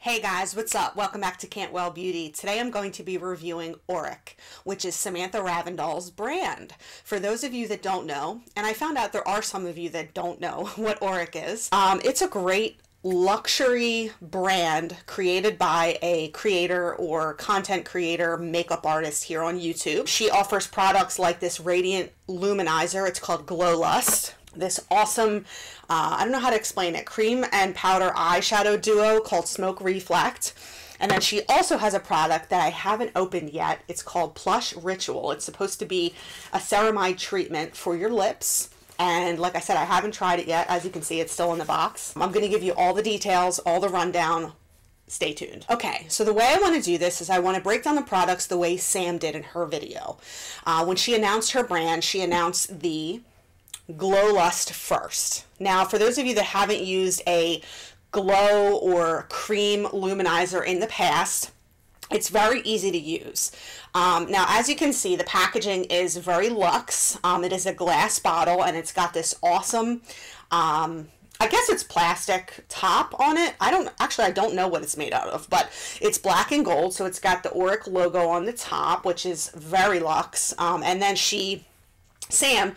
Hey guys, what's up? Welcome back to Cantwell Beauty. Today I'm going to be reviewing Auric, which is Samantha Ravndal's brand. For those of you that don't know, and I found out there are some of you that don't know what Auric is, it's a great luxury brand created by a creator or content creator, makeup artist here on YouTube. She offers products like this radiant luminizer. It's called Glow Lust. This awesome, I don't know how to explain it, cream and powder eyeshadow duo called Smoke Reflect. And then she also has a product that I haven't opened yet. It's called Plush Ritual. It's supposed to be a ceramide treatment for your lips. And like I said, I haven't tried it yet. As you can see, it's still in the box. I'm going to give you all the details, all the rundown. Stay tuned. Okay, so the way I want to do this is I want to break down the products the way Sam did in her video. When she announced her brand, she announced the Glow Lust first. Now, for those of you that haven't used a glow or cream luminizer in the past, it's very easy to use. Now, as you can see, the packaging is very luxe. It is a glass bottle, and it's got this awesome, I guess it's plastic top on it. I don't know what it's made out of, but it's black and gold, so it's got the Auric logo on the top, which is very luxe. And then Sam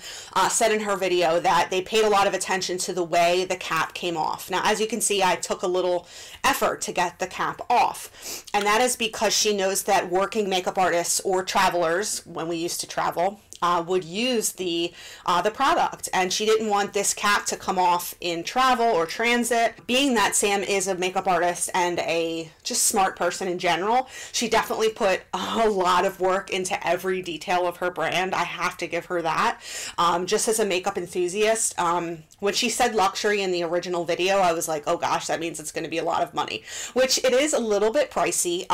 said in her video that they paid a lot of attention to the way the cap came off. Now, as you can see, I took a little effort to get the cap off. And that is because she knows that working makeup artists or travelers, when we used to travel, would use the product, and she didn't want this cap to come off in travel or transit. Being that Sam is a makeup artist and a just smart person in general, she definitely put a lot of work into every detail of her brand. I have to give her that. Just as a makeup enthusiast, when she said luxury in the original video, I was like, oh gosh, that means it's going to be a lot of money, which it is a little bit pricey.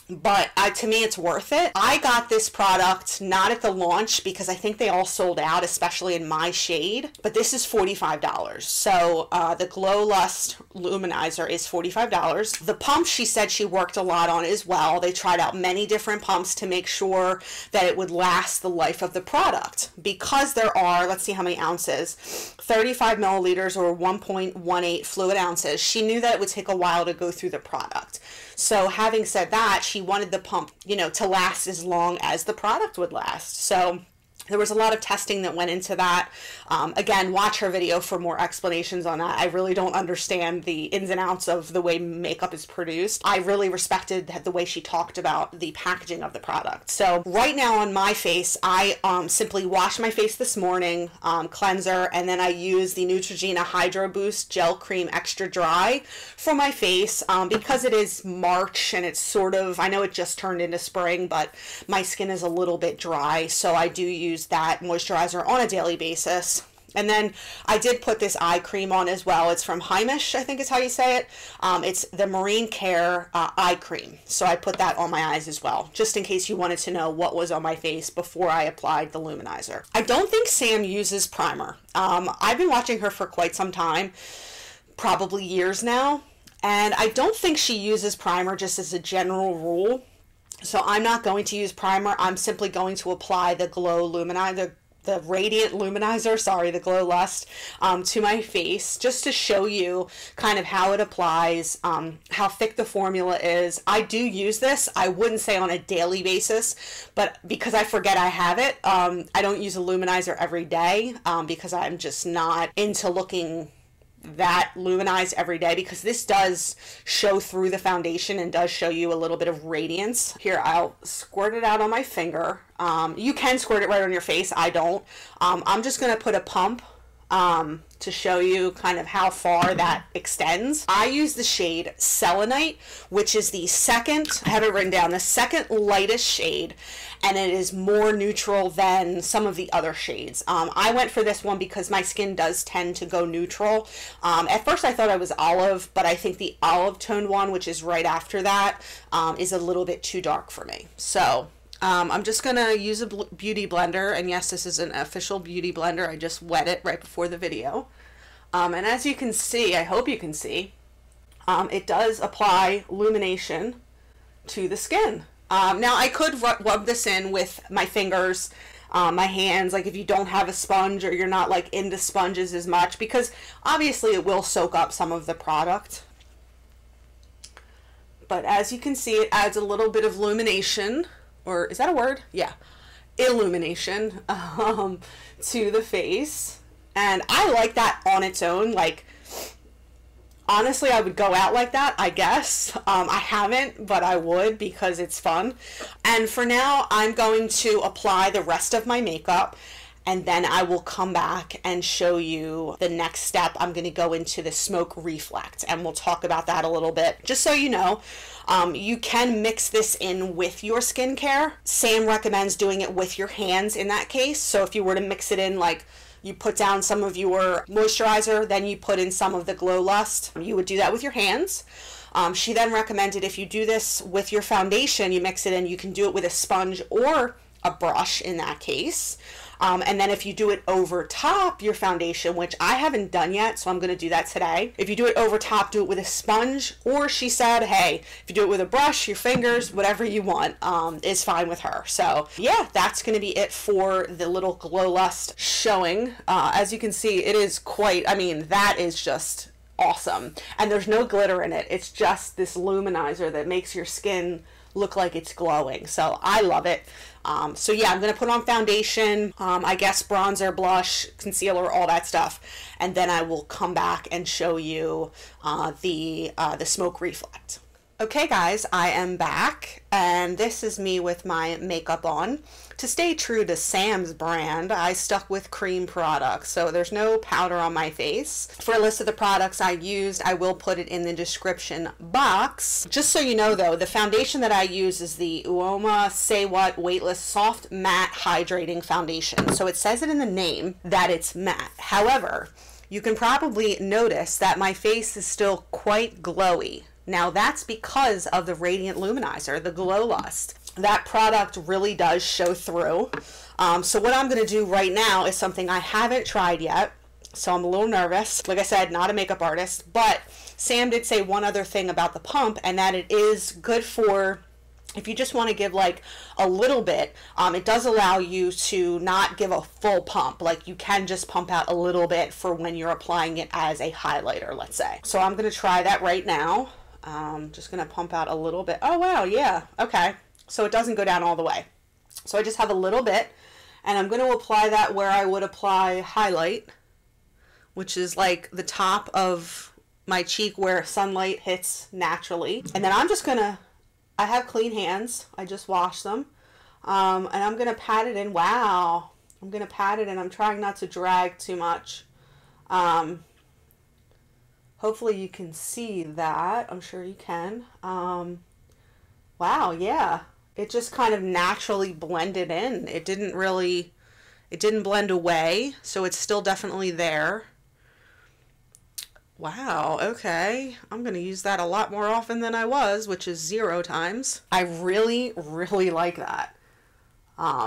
But to me, it's worth it. I got this product not at the launch because I think they all sold out, especially in my shade. But this is $45. So the Glow Lust Luminizer is $45. The pump, she said she worked a lot on as well. They tried out many different pumps to make sure that it would last the life of the product. Because there are, let's see how many ounces, 35 milliliters or 1.18 fluid ounces, she knew that it would take a while to go through the product. So having said that, she wanted the pump, to last as long as the product would last. So there was a lot of testing that went into that. Again, watch her video for more explanations on that. I really don't understand the ins and outs of the way makeup is produced. I really respected the way she talked about the packaging of the product. So right now on my face, I simply washed my face this morning, cleanser, and then I use the Neutrogena Hydro Boost Gel Cream Extra Dry for my face because it is March and it's sort of, I know it just turned into spring, but my skin is a little bit dry, so I do use that moisturizer on a daily basis. And then I did put this eye cream on as well. It's from Heimish, I think is how you say it. It's the Marine Care eye cream. So I put that on my eyes as well, just in case you wanted to know what was on my face before I applied the luminizer. I don't think Sam uses primer. I've been watching her for quite some time, probably years now, and I don't think she uses primer just as a general rule. So I'm not going to use primer. I'm simply going to apply the Glow Luminizer, the Radiant Luminizer, sorry, the Glow Lust, to my face, just to show you kind of how it applies, how thick the formula is. I do use this. I wouldn't say on a daily basis, but because I forget I have it, I don't use a luminizer every day because I'm just not into looking that luminized every day, because this does show through the foundation and does show you a little bit of radiance. Here, I'll squirt it out on my finger. You can squirt it right on your face. I don't. I'm just going to put a pump to show you kind of how far that extends. I use the shade Selenite, which is the second, I have it written down, the second lightest shade, and it is more neutral than some of the other shades. I went for this one because my skin does tend to go neutral. At first I thought I was olive, but I think the olive toned one, which is right after that, is a little bit too dark for me. So I'm just going to use a beauty blender, and yes, this is an official beauty blender. I just wet it right before the video. And as you can see, I hope you can see, it does apply illumination to the skin. Now, I could rub this in with my fingers, my hands, like if you don't have a sponge or you're not like into sponges as much, because obviously it will soak up some of the product. But as you can see, it adds a little bit of illumination, or is that a word? Yeah, illumination to the face. And I like that on its own. Like, honestly, I would go out like that, I guess. I haven't, but I would because it's fun. And for now, I'm going to apply the rest of my makeup, and then I will come back and show you the next step. I'm going to go into the smoke reflect, and we'll talk about that a little bit. Just so you know, you can mix this in with your skincare. Sam recommends doing it with your hands in that case. So if you were to mix it in, like, you put down some of your moisturizer, then you put in some of the Glow Lust, you would do that with your hands. She then recommended if you do this with your foundation, you mix it in, you can do it with a sponge or a brush in that case. And then if you do it over top your foundation, which I haven't done yet, so I'm going to do that today. If you do it over top, do it with a sponge, or she said, hey, if you do it with a brush, your fingers, whatever you want, is fine with her. So yeah, that's going to be it for the little Glow Lust showing. As you can see, it is quite, I mean, that is just awesome. And there's no glitter in it. It's just this luminizer that makes your skin look like it's glowing. So I love it. So yeah, I'm going to put on foundation, I guess bronzer, blush, concealer, all that stuff. And then I will come back and show you the smoke reflect. Okay guys, I am back, and this is me with my makeup on. To stay true to Sam's brand, I stuck with cream products, so there's no powder on my face. For a list of the products I used, I will put it in the description box. Just so you know though, the foundation that I use is the Uoma Say What Weightless Soft Matte Hydrating Foundation. So it says it in the name that it's matte. However, you can probably notice that my face is still quite glowy. Now that's because of the Radiant Luminizer, the Glow Lust. That product really does show through. So what I'm going to do right now is something I haven't tried yet, so I'm a little nervous. Like I said, not a makeup artist, but Sam did say one other thing about the pump, and that it is good for if you just want to give like a little bit. It does allow you to not give a full pump. Like you can just pump out a little bit for when you're applying it as a highlighter, let's say. So I'm going to try that right now. Just going to pump out a little bit. Oh wow, yeah, okay. So it doesn't go down all the way. So I just have a little bit, and I'm going to apply that where I would apply highlight, which is like the top of my cheek where sunlight hits naturally. And then I'm just going to, I have clean hands. I just washed them. And I'm going to pat it in. Wow. I'm going to pat it in. I'm trying not to drag too much. Hopefully you can see that. I'm sure you can. Wow, yeah. It just kind of naturally blended in. It didn't blend away, so it's still definitely there. Wow, okay. I'm going to use that a lot more often than I was, which is 0 times. I really, really like that.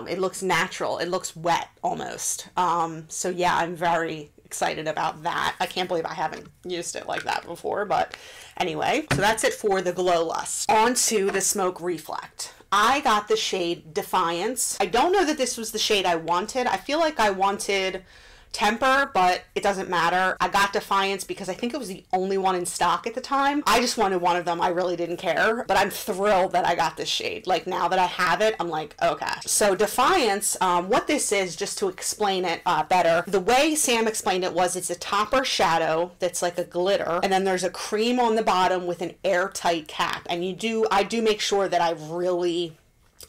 It looks natural. It looks wet almost. So yeah, I'm very excited about that. I can't believe I haven't used it like that before, but anyway, so that's it for the Glow Lust. On to the Smoke Reflect. I got the shade Defiance. I don't know that this was the shade I wanted. I feel like I wanted Temper, but it doesn't matter. I got Defiance because I think it was the only one in stock at the time. I just wanted one of them. I really didn't care, but I'm thrilled that I got this shade. Like now that I have it, I'm like, okay. So Defiance, what this is, just to explain it better, the way Sam explained it was it's a topper shadow that's like a glitter, and then there's a cream on the bottom with an airtight cap. And I do make sure that I really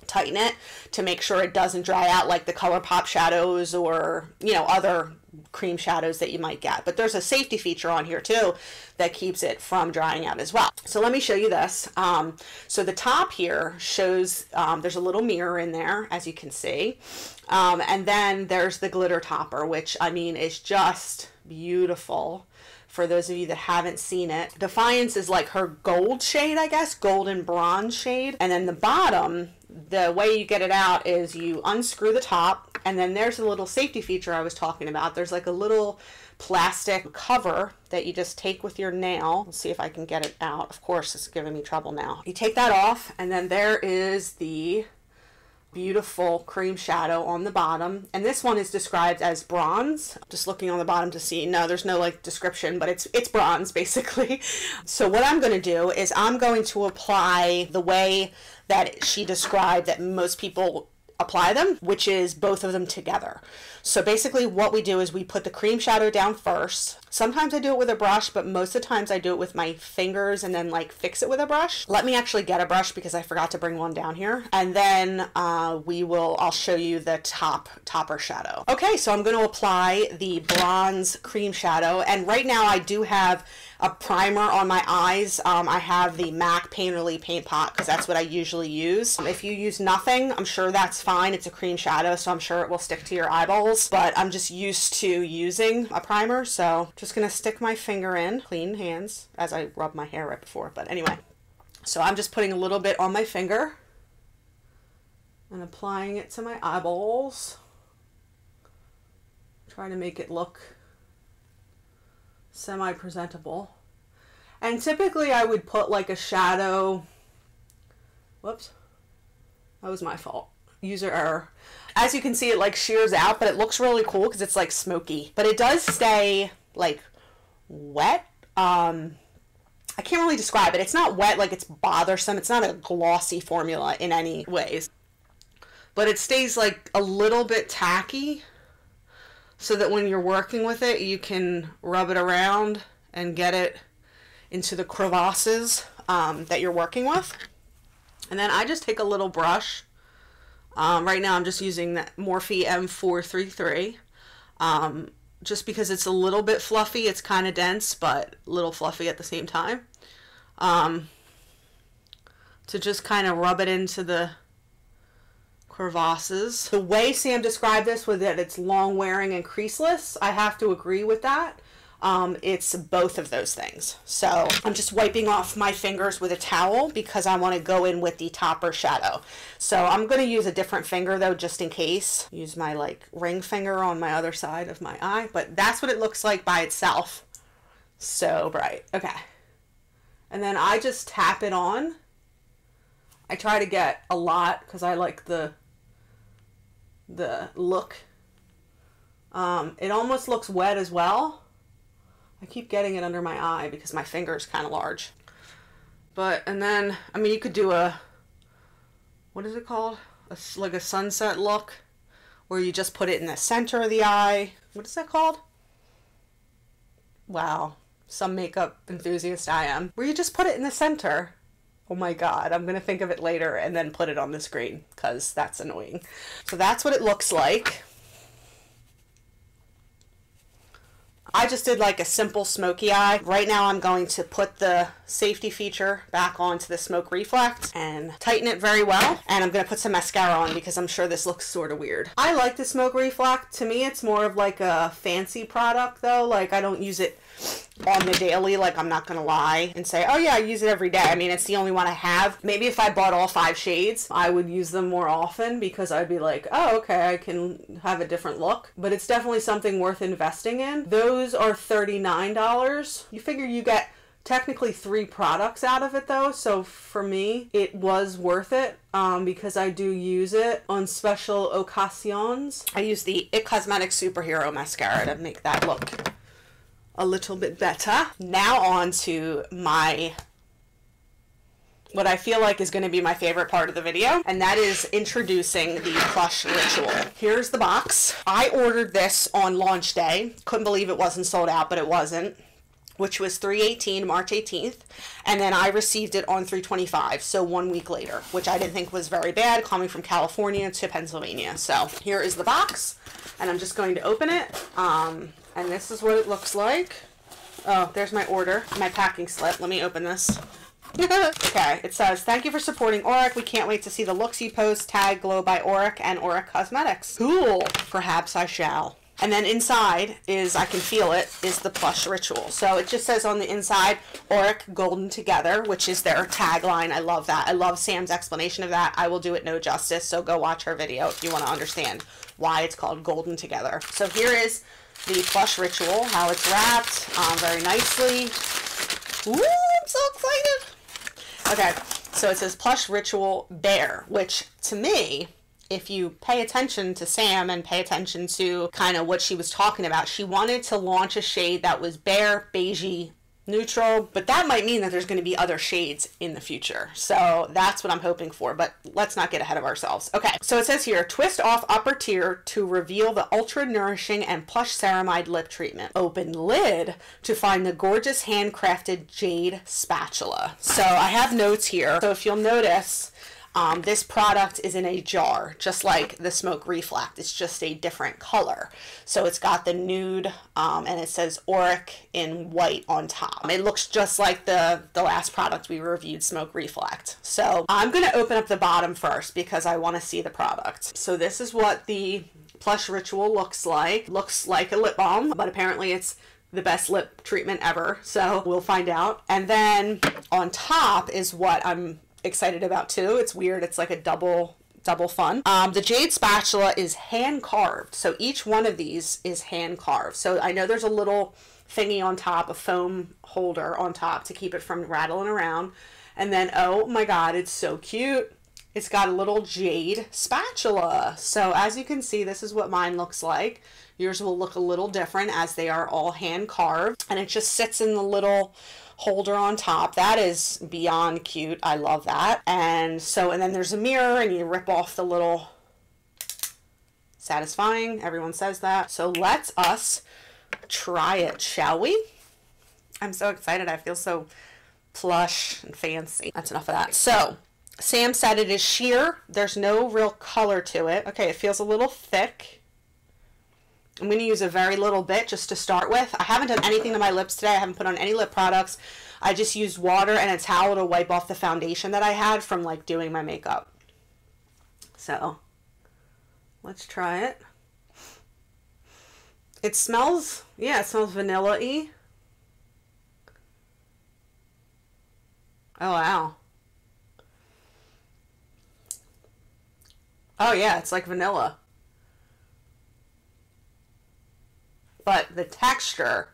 tighten it to make sure it doesn't dry out like the ColourPop shadows or, you know, other cream shadows that you might get. But there's a safety feature on here too that keeps it from drying out as well. So let me show you this. So the top here shows there's a little mirror in there, as you can see. And then there's the glitter topper, which I mean is just beautiful. For those of you that haven't seen it, Defiance is like her gold shade, I guess, golden bronze shade. And then the bottom, the way you get it out is you unscrew the top, and then there's a little safety feature I was talking about. There's like a little plastic cover that you just take with your nail. Let's see if I can get it out. Of course, it's giving me trouble now. You take that off, and then there is the beautiful cream shadow on the bottom, and this one is described as bronze. Just looking on the bottom to see, no, there's no like description, but it's bronze basically. So what I'm going to do is I'm going to apply the way that she described that most people apply them, which is both of them together. So basically what we do is we put the cream shadow down first. Sometimes I do it with a brush, but most of the times I do it with my fingers and then like fix it with a brush. Let me actually get a brush because I forgot to bring one down here. And then I'll show you the topper shadow. Okay, so I'm going to apply the bronze cream shadow, and right now I do have a primer on my eyes. I have the MAC Painterly Paint Pot because that's what I usually use. If you use nothing, I'm sure that's fine. It's a cream shadow, so I'm sure it will stick to your eyeballs, but I'm just used to using a primer, so just gonna stick my finger in, clean hands, as I rubbed my hair right before, but anyway. So I'm just putting a little bit on my finger and applying it to my eyeballs. Try to make it look semi-presentable. And typically I would put like a shadow, whoops, that was my fault, user error. As you can see, it like shears out, but it looks really cool because it's like smoky, but it does stay like wet. I can't really describe it. It's not wet like it's bothersome. It's not a glossy formula in any ways, but it stays like a little bit tacky, so that when you're working with it, you can rub it around and get it into the crevasses that you're working with. And then I just take a little brush. Right now I'm just using that Morphe M433, just because it's a little bit fluffy. It's kind of dense, but a little fluffy at the same time. To just kind of rub it into the crevasses. The way Sam described this was that it's long wearing and creaseless. I have to agree with that. It's both of those things. So I'm just wiping off my fingers with a towel because I want to go in with the topper shadow. So I'm going to use a different finger though, just in case. Use my like ring finger on my other side of my eye, but that's what it looks like by itself. So bright. Okay. And then I just tap it on. I try to get a lot because I like the look. It almost looks wet as well. I keep getting it under my eye because my finger is kind of large. But, and then, I mean, you could do a, what is it called? Like a sunset look, where you just put it in the center of the eye. What is that called? Wow, some makeup enthusiast I am. Where you just put it in the center. Oh my God, I'm going to think of it later and then put it on the screen because that's annoying. So that's what it looks like. I just did like a simple smoky eye. Right now I'm going to put the safety feature back onto the Smoke Reflect and tighten it very well. And I'm going to put some mascara on because I'm sure this looks sort of weird. I like the Smoke Reflect. To me, it's more of like a fancy product though. Like I don't use it on the daily, like I'm not gonna lie and say, oh yeah, I use it every day. I mean, it's the only one I have. Maybe if I bought all 5 shades, I would use them more often because I'd be like, oh, okay, I can have a different look. But it's definitely something worth investing in. Those are $39. You figure you get technically 3 products out of it though, so for me it was worth it because I do use it on special occasions. I use the Auric Cosmetics Superhero Mascara to make that look a little bit better. Now on to my, what I feel like is going to be my favorite part of the video, and that is introducing the Plush Ritual. Here's the box. I ordered this on launch day. Couldn't believe it wasn't sold out, but it wasn't, which was 3/18, March 18th, and then I received it on 3/25, so 1 week later, which I didn't think was very bad coming from California to Pennsylvania. So here is the box, and I'm just going to open it. And this is what it looks like. Oh, there's my order, my packing slip. Let me open this. Okay, it says, thank you for supporting Auric. We can't wait to see the looks you post. Tag Glow by Auric and Auric Cosmetics. Cool. Perhaps I shall. And then inside is, I can feel it, is the Plush Ritual. So it just says on the inside, Auric Golden Together, which is their tagline. I love that. I love Sam's explanation of that. I will do it no justice, so go watch her video if you want to understand why it's called Golden Together. So here is the Plush Ritual, how it's wrapped very nicely. Ooh, I'm so excited. Okay, so it says Plush Ritual Bare, which to me if you pay attention to Sam and pay attention to kind of what she was talking about, she wanted to launch a shade that was bare, beigey, neutral, but that might mean that there's going to be other shades in the future. So that's what I'm hoping for, but let's not get ahead of ourselves. Okay, so it says here, twist off upper tier to reveal the ultra nourishing and plush ceramide lip treatment. Open lid to find the gorgeous handcrafted jade spatula. So I have notes here. So if you'll notice, this product is in a jar, just like the Smoke Reflect. It's just a different color. So it's got the nude, and it says Auric in white on top. It looks just like the last product we reviewed, Smoke Reflect. So I'm going to open up the bottom first because I want to see the product. So this is what the Plush Ritual looks like. Looks like a lip balm, but apparently it's the best lip treatment ever. So we'll find out. And then on top is what I'm excited about too. It's weird. It's like a double fun. The jade spatula is hand carved. So each one of these is hand carved. So I know there's a little thingy on top, a foam holder on top to keep it from rattling around. And then, oh my God, it's so cute. It's got a little jade spatula. So as you can see, this is what mine looks like. Yours will look a little different as they are all hand carved, and it just sits in the little holder on top. That is beyond cute. I love that. And then there's a mirror, and you rip off the little, satisfying. Everyone says that. So let us try it, shall we? I'm so excited. I feel so plush and fancy. That's enough of that. So Sam said it is sheer. There's no real color to it. Okay, it feels a little thick. I'm going to use a very little bit just to start with. I haven't done anything to my lips today. I haven't put on any lip products. I just used water and a towel to wipe off the foundation that I had from like doing my makeup. So let's try it. It smells, yeah, it smells vanilla-y. Oh, wow. Oh, yeah, it's like vanilla. But the texture.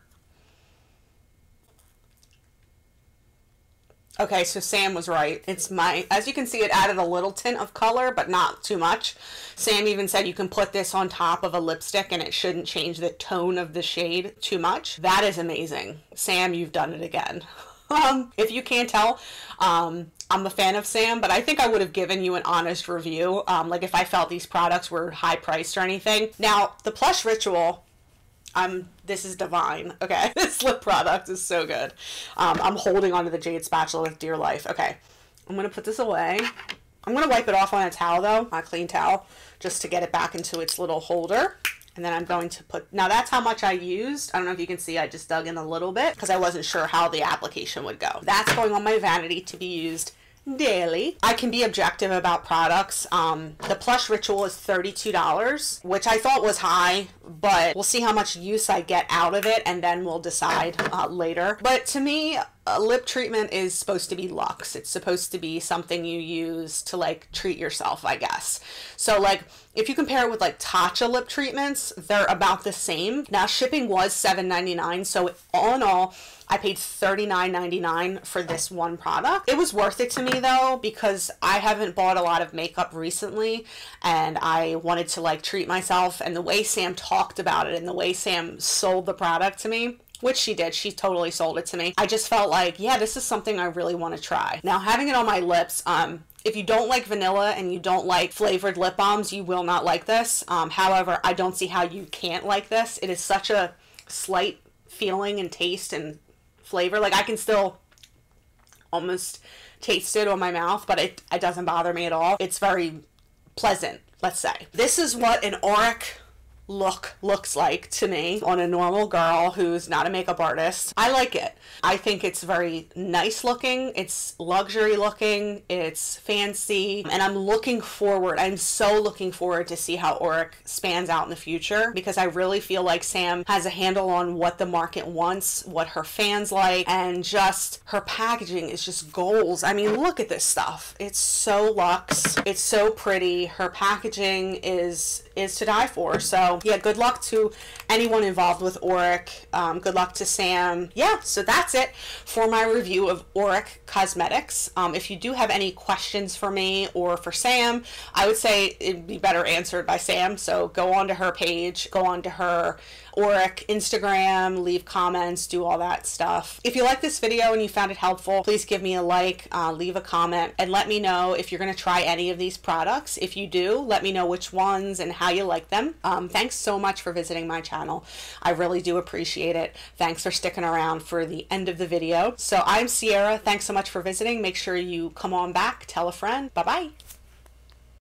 Okay, so Sam was right. It's as you can see, it added a little tint of color, but not too much. Sam even said you can put this on top of a lipstick and it shouldn't change the tone of the shade too much. That is amazing. Sam, you've done it again. If you can't tell, I'm a fan of Sam, but I think I would have given you an honest review, like if I felt these products were high priced or anything. Now, the Plush Ritual, this is divine. Okay, this lip product is so good. I'm holding onto the jade spatula with dear life. Okay, I'm gonna put this away. I'm gonna wipe it off on a towel though, a clean towel, just to get it back into its little holder. And then I'm going to put, now that's how much I used. I don't know if you can see, I just dug in a little bit because I wasn't sure how the application would go. That's going on my vanity to be used daily. I can be objective about products. The Plush Ritual is $32, which I thought was high, but we'll see how much use I get out of it and then we'll decide later. But to me, a lip treatment is supposed to be luxe. It's supposed to be something you use to like treat yourself, I guess. So like if you compare it with like Tatcha lip treatments, they're about the same. Now shipping was $7.99, so all in all, I paid $39.99 for this one product. It was worth it to me though, because I haven't bought a lot of makeup recently and I wanted to like treat myself, and the way Sam talked about it and the way Sam sold the product to me, which she did, she totally sold it to me, I just felt like, yeah, this is something I really want to try. Now having it on my lips, if you don't like vanilla and you don't like flavored lip balms, you will not like this. However, I don't see how you can't like this. It is such a slight feeling and taste and flavor. Like I can still almost taste it on my mouth, but it doesn't bother me at all. It's very pleasant, let's say. This is what an Auric look looks like to me on a normal girl who's not a makeup artist. I like it. I think it's very nice looking, it's luxury looking, it's fancy, and I'm so looking forward to see how Auric spans out in the future, because I really feel like Sam has a handle on what the market wants, what her fans like, and just her packaging is just goals. I mean, look at this stuff. It's so luxe, it's so pretty, her packaging is to die for. So So yeah, good luck to anyone involved with Auric. Good luck to Sam. Yeah, so that's it for my review of Auric Cosmetics. If you do have any questions for me or for Sam, I would say it'd be better answered by Sam. So go on to her page, go on to her Auric Instagram, leave comments, do all that stuff. If you like this video and you found it helpful, please give me a like, leave a comment, and let me know if you're going to try any of these products. If you do, let me know which ones and how you like them. Thanks so much for visiting my channel. I really do appreciate it. Thanks for sticking around for the end of the video. So I'm Sierra. Thanks so much for visiting. Make sure you come on back, tell a friend. Bye-bye.